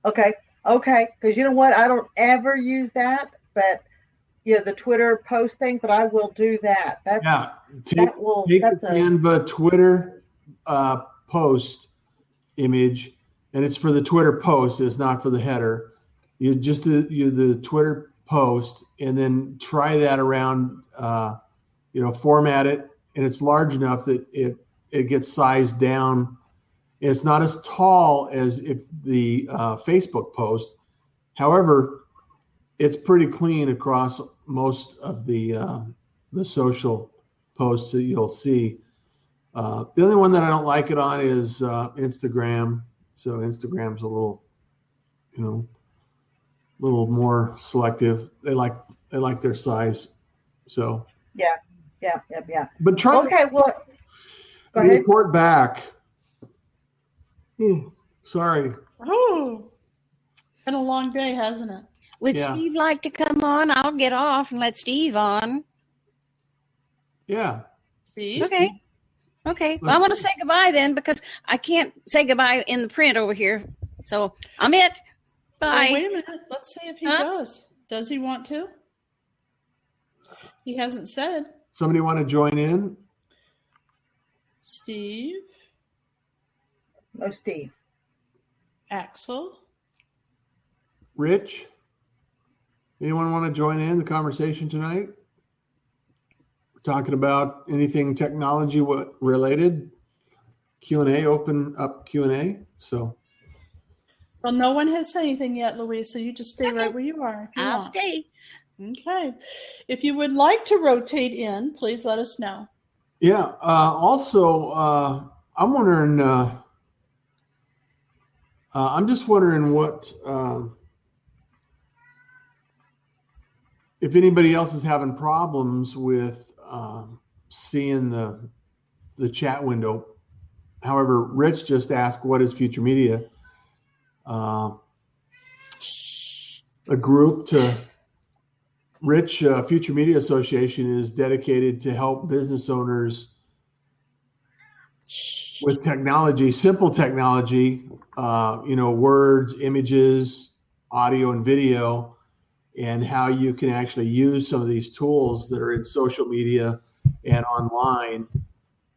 Okay. Because you know what? I don't ever use that, but the Twitter post thing, but I will do that. Take the Canva Twitter post image, and it's for the Twitter post. It's not for the header. You just do the Twitter post, and then try that around. Format it, and it's large enough that it gets sized down. It's not as tall as if the Facebook post. However, it's pretty clean across most of the social posts that you'll see. The only one that I don't like it on is Instagram. So Instagram's a little more selective. They like their size. So yeah. But try. Okay, well, go ahead. Report back. Sorry. Oh, been a long day, hasn't it? Would Steve like to come on? I'll get off and let Steve on. Yeah. Steve? Okay. Well, I want to say goodbye then, because I can't say goodbye in the print over here. So I'm it. Bye. Oh, wait a minute. Let's see if he does. Does he want to? He hasn't said. Somebody want to join in? Steve? No, Steve. Axel? Rich? Anyone want to join in the conversation tonight? We're talking about anything technology related. Q&A, open up Q&A. So. Well, no one has said anything yet, Louise, so you just stay right where you are. I'll stay. Okay. If you would like to rotate in, please let us know. Yeah. Also, I'm wondering, I'm just wondering what, if anybody else is having problems with seeing the chat window. However, Rich just asked, what is Future Media? A group to Rich, Future Media Association is dedicated to help business owners with technology, simple technology, words, images, audio, and video, and how you can actually use some of these tools that are in social media and online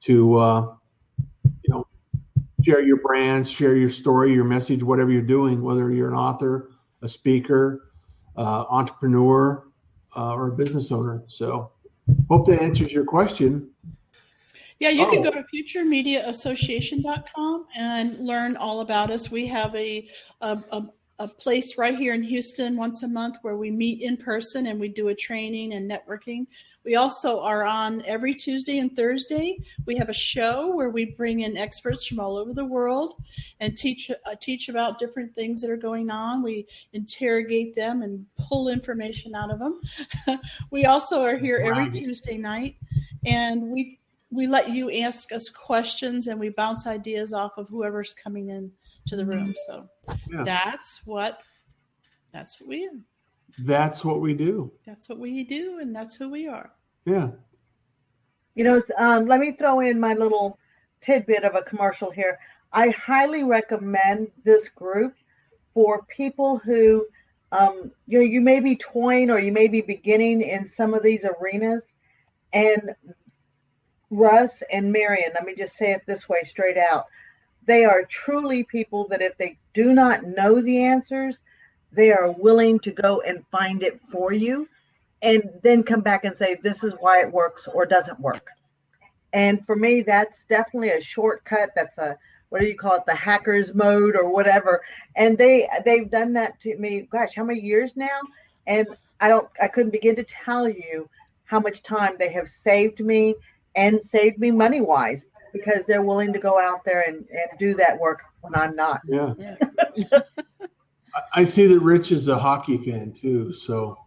to, share your brand, share your story, your message, whatever you're doing, whether you're an author, a speaker, entrepreneur, or a business owner. So hope that answers your question. Yeah, you can go to futuremediaassociation.com and learn all about us. We have a a place right here in Houston once a month where we meet in person and we do a training and networking. We also are on every Tuesday and Thursday. We have a show where we bring in experts from all over the world and teach about different things that are going on. We interrogate them and pull information out of them. We also are here every Tuesday night, and we let you ask us questions, and we bounce ideas off of whoever's coming in to the room. So that's what we do. That's what we do. That's what we do, and that's who we are. Yeah. Let me throw in my little tidbit of a commercial here. I highly recommend this group for people who, you may be toying or you may be beginning in some of these arenas. And Russ and Marian, let me just say it this way straight out. They are truly people that if they do not know the answers, they are willing to go and find it for you and then come back and say, this is why it works or doesn't work. And for me, that's definitely a shortcut. That's what do you call it? The hacker's mode or whatever. And they've done that to me. Gosh, how many years now? And I couldn't begin to tell you how much time they have saved me and saved me money wise, because they're willing to go out there and do that work when I'm not. Yeah. I see that Rich is a hockey fan too, so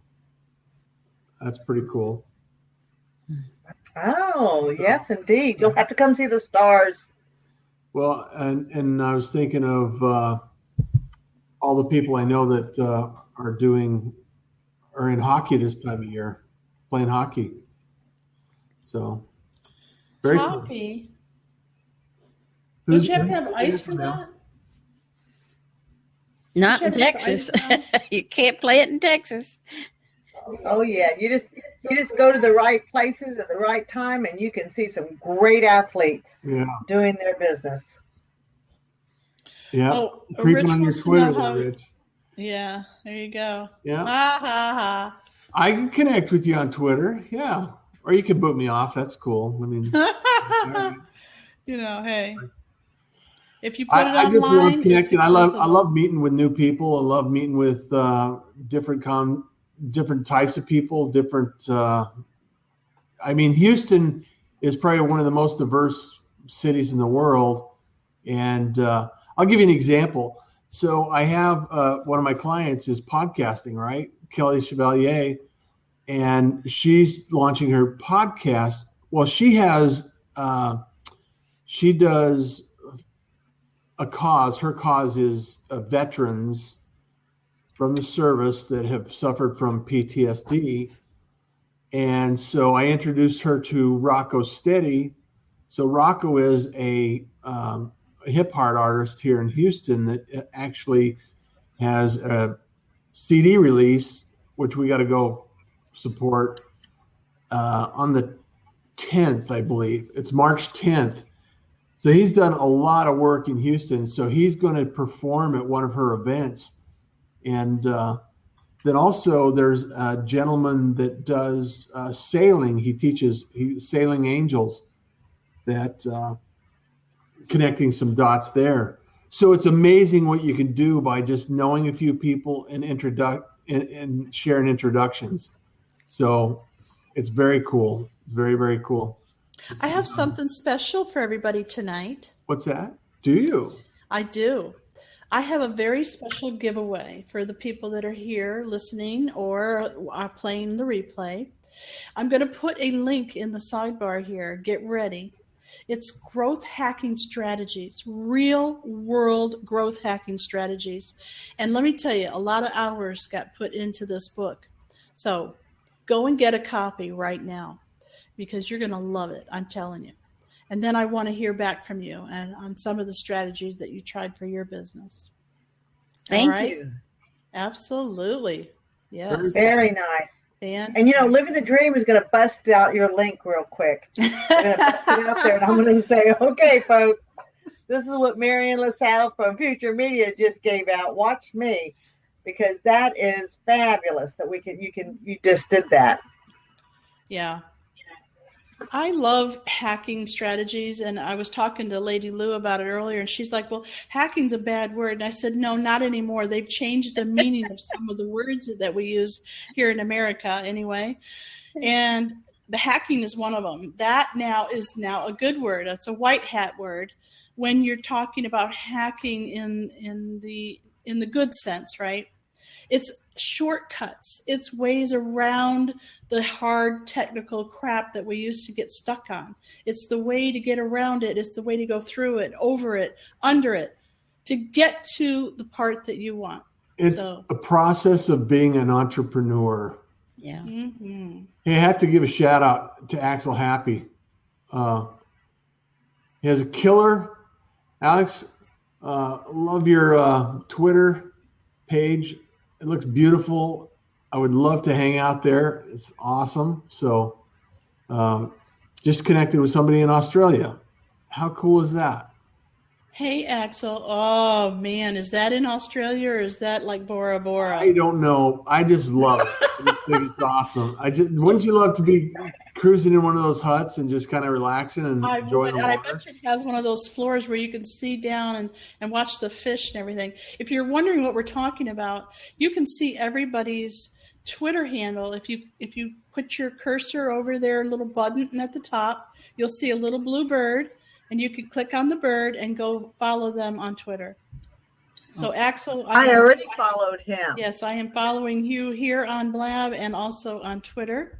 that's pretty cool. Oh, yes, indeed. You'll have to come see the Stars. Well, and I was thinking of all the people I know that are in hockey this time of year, playing hockey. So very hockey. Cool. Don't you have to have ice for that? Not in Texas. You can't play it in Texas. Oh yeah, you just go to the right places at the right time, and you can see some great athletes doing their business. Yeah, oh, creeping on your Twitter there, Rich. Yeah, there you go. Yeah, I can connect with you on Twitter. Yeah, or you can boot me off. That's cool. I mean, hey. If you put it I online, just love connecting. I love meeting with new people. I love meeting with different types of people. Houston is probably one of the most diverse cities in the world. And I'll give you an example. So I have one of my clients is podcasting, right? Kelly Chevalier, and she's launching her podcast. Well, she does a cause. Her cause is veterans from the service that have suffered from PTSD. And so I introduced her to Rocco Steady. So Rocco is a hip hop artist here in Houston that actually has a CD release, which we got to go support on the 10th, I believe. It's March 10th. So he's done a lot of work in Houston. So he's going to perform at one of her events. And then also there's a gentleman that does sailing. He teaches sailing angels, that connecting some dots there. So it's amazing what you can do by just knowing a few people and and sharing introductions. So it's very cool. Very, very cool. I have something special for everybody tonight. What's that? Do you? I do. I have a very special giveaway for the people that are here listening or are playing the replay. I'm going to put a link in the sidebar here. Get ready. It's growth hacking strategies, real world growth hacking strategies. And let me tell you, a lot of hours got put into this book. So go and get a copy right now, because you're going to love it. I'm telling you. And then I want to hear back from you and on some of the strategies that you tried for your business. Thank you. Absolutely. Yes. Very nice. And Living the Dream is going to bust out your link real quick. I'm going to bust it out there, and I'm going to say, okay, folks, this is what Marian LaSalle from Future Media just gave out. Watch me, because that is fabulous that you just did that. Yeah. I love hacking strategies, and I was talking to Lady Lou about it earlier, and she's like, well, hacking's a bad word. And I said, no, not anymore. They've changed the meaning of some of the words that we use here in America anyway. And the hacking is one of them. That is now a good word. It's a white hat word when you're talking about hacking in the good sense, right? It's shortcuts. It's ways around the hard technical crap that we used to get stuck on. It's the way to get around it. It's the way to go through it, over it, under it, to get to the part that you want. It's a process of being an entrepreneur. Yeah. Mm-hmm. Hey, I have to give a shout out to Axel Happy. He has a killer. Alex, love your Twitter page. It looks beautiful. I would love to hang out there. It's awesome. So just connected with somebody in Australia. How cool is that? Hey, Axel. Oh, man. Is that in Australia or is that like Bora Bora? I don't know. I just love it. I just think it's awesome. Wouldn't you love to be cruising in one of those huts and just kind of relaxing and enjoying the water? I bet it has one of those floors where you can see down and watch the fish and everything. If you're wondering what we're talking about, you can see everybody's Twitter handle. If you put your cursor over their little button at the top, you'll see a little blue bird, and you can click on the bird and go follow them on Twitter. So Axel, I already followed him. Yes, I am following you here on Blab and also on Twitter.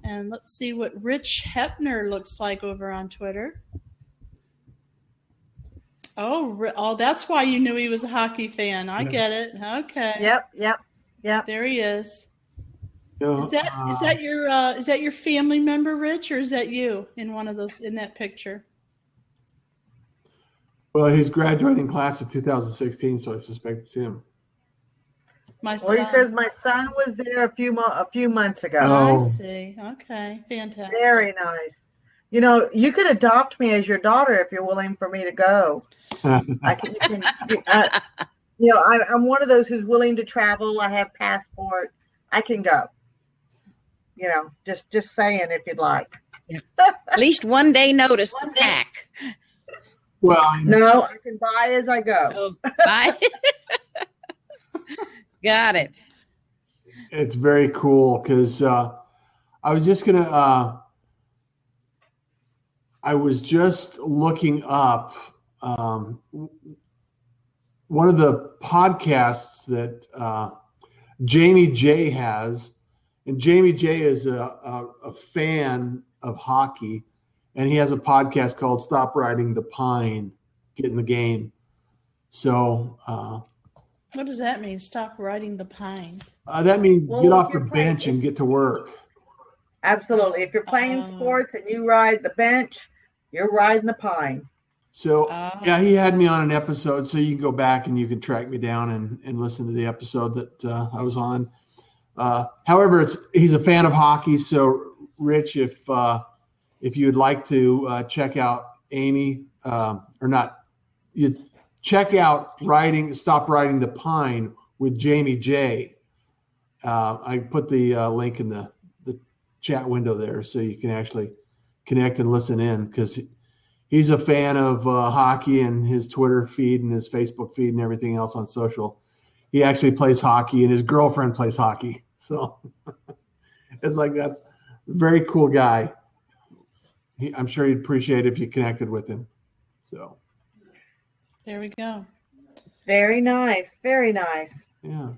And let's see what Rich Hepner looks like over on Twitter. Oh, that's why you knew he was a hockey fan. I get it. Okay. Yep. There he is. Yeah. Is that your family member, Rich, or is that you in one of those in that picture? Well, he's graduating class of 2016, so I suspect it's him. Well, he says my son was there a few months ago. Oh. I see. Okay, fantastic. Very nice. You know, you could adopt me as your daughter if you're willing for me to go. I'm one of those who's willing to travel. I have passport. I can go. You know, just saying if you'd like. At least 1 day notice to pack. Well, no, I can buy as I go. Oh, bye. Got it. It's very cool because I was just looking up one of the podcasts that Jamie J has, and Jamie J is a fan of hockey, and he has a podcast called Stop Riding the Pine, Get in the Game. So what does that mean? Stop riding the pine. That means get off the bench and get to work. Absolutely. If you're playing sports and you ride the bench, you're riding the pine. So, yeah, he had me on an episode, so you can go back and you can track me down and listen to the episode that I was on. However, he's a fan of hockey, so Rich, if you'd like to check out Amy, check out Stop Riding the Pine with Jamie J. I put the link in the chat window there so you can actually connect and listen in, because he's a fan of hockey, and his Twitter feed and his Facebook feed and everything else on social. He actually plays hockey, and his girlfriend plays hockey. So it's like, that's a very cool guy. I'm sure he'd appreciate it if you connected with him. So there we go. Very nice. Very nice. Yeah.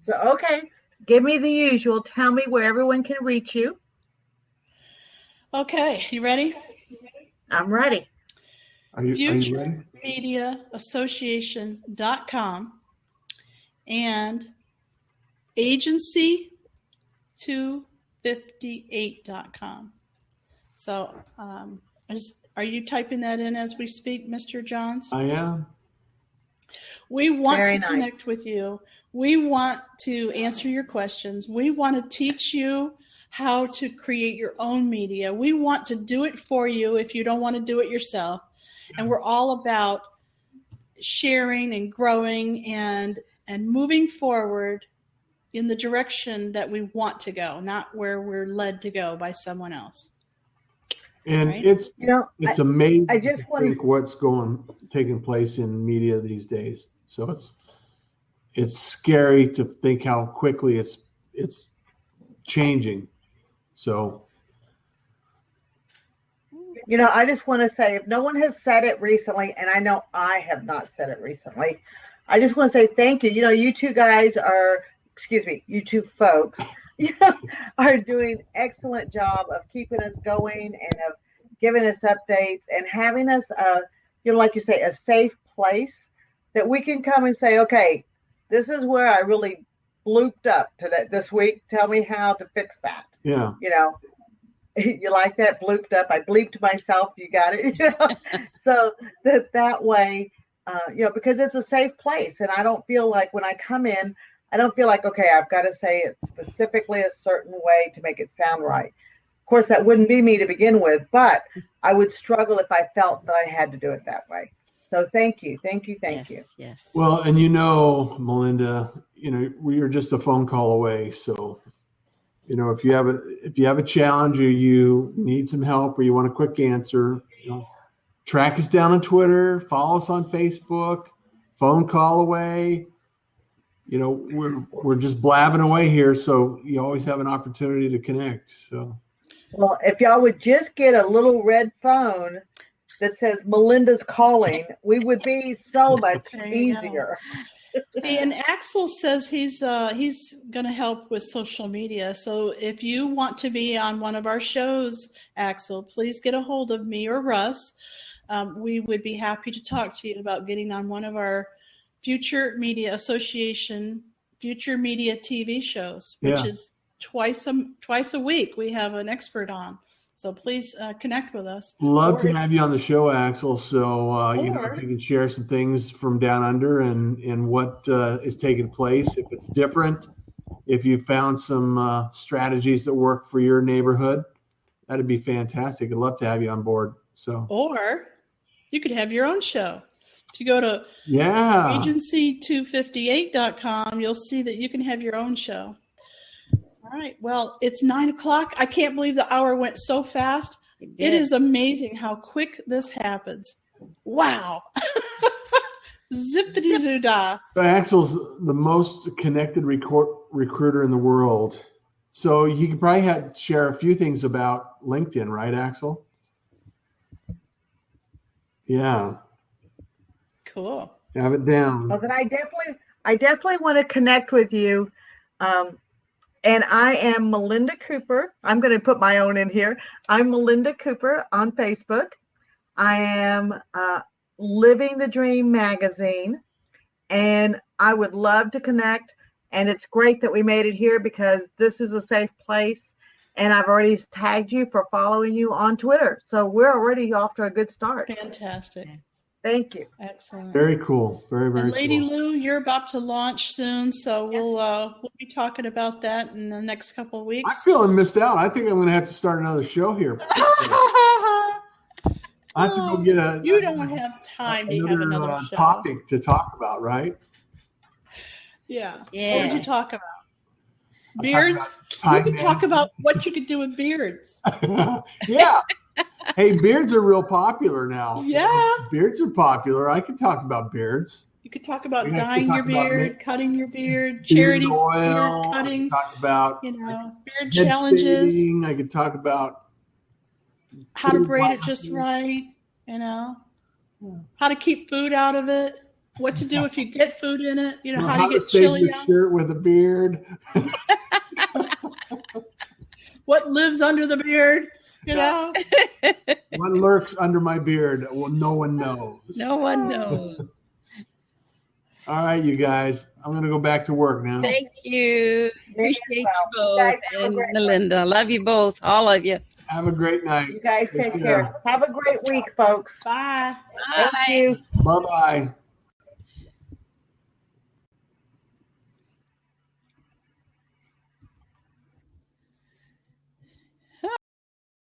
So, okay. Give me the usual. Tell me where everyone can reach you. Okay. You ready? I'm ready. Are you ready? FutureMediaAssociation.com and agency258.com. So, are you typing that in as we speak, Mr. Johns? I am. We want to connect with you. We want to answer your questions. We want to teach you how to create your own media. We want to do it for you if you don't want to do it yourself. And we're all about sharing and growing and moving forward in the direction that we want to go, not where we're led to go by someone else. And Right. it's I amazing just to want think what's taking place in media these days. So it's scary to think how quickly it's changing. So I just want to say, if no one has said it recently, and I know I have not said it recently, I just want to say thank you. You two guys you two folks, are doing an excellent job of keeping us going and of giving us updates and having us, like you say, a safe place that we can come and say, okay, this is where I really blooped up this week. Tell me how to fix that. yeah. You like that? Blooped up. I bleeped myself. You got it. So that way, because it's a safe place, and I don't feel like when I come in, I don't feel like, okay, I've got to say it specifically a certain way to make it sound right. Of course, that wouldn't be me to begin with, but I would struggle if I felt that I had to do it that way. So thank you. Yes. Well, and Melinda, we are just a phone call away. So, if you have a challenge or you need some help or you want a quick answer, track us down on Twitter, follow us on Facebook, phone call away. We're just blabbing away here, so you always have an opportunity to connect. So, well, if y'all would just get a little red phone that says Melinda's calling, we would be so much easier. Hey, and Axel says he's going to help with social media. So if you want to be on one of our shows, Axel, please get a hold of me or Russ. We would be happy to talk to you about getting on one of our Future Media Association, Future Media TV shows, which is twice a week. We have an expert on. So please connect with us. Love to have you on the show, Axel. So, if you can share some things from down under and what is taking place, if it's different, if you found some strategies that work for your neighborhood, that'd be fantastic. I'd love to have you on board. So, or you could have your own show. If you go to agency258.com, you'll see that you can have your own show. All right. Well, it's 9:00. I can't believe the hour went so fast. It is amazing how quick this happens. Wow. Zippity zoodah. Axel's the most connected recruiter in the world. So you could probably share a few things about LinkedIn, right, Axel? Yeah. Cool. Have it down. Well, then I definitely want to connect with you. And I am Melinda Cooper. I'm going to put my own in here. I'm Melinda Cooper on Facebook. I am Living the Dream magazine, and I would love to connect. And it's great that we made it here because this is a safe place. And I've already tagged you for following you on Twitter. So we're already off to a good start. Fantastic. Thank you. Excellent. Very cool. Very, very and Lady cool. Lou, you're about to launch soon, so we'll be talking about that in the next couple of weeks. I'm feeling missed out. I think I'm going to have to start another show here. I have to go get You don't have time to have another show. Topic to talk about, right? Yeah. What would you talk about? I'll Beards? You could talk about what you could do with beards. Yeah. Hey, beards are real popular now. Yeah. Beards are popular. I could talk about beards. You could talk about dyeing your beard, cutting your beard, charity oil, beard cutting. I could talk about beard challenges. Shaving. I could talk about how to braid it just right, how to keep food out of it, what to do if you get food in it, how to get chili your shirt with a beard. What lives under the beard, What lurks under my beard? Well, no one knows. No one knows. All right, you guys. I'm going to go back to work now. Thank you. Appreciate you both. And Melinda, love you both, all of you. Have a great night. You guys take care. Have a great week, folks. Bye. Thank you. Bye-bye.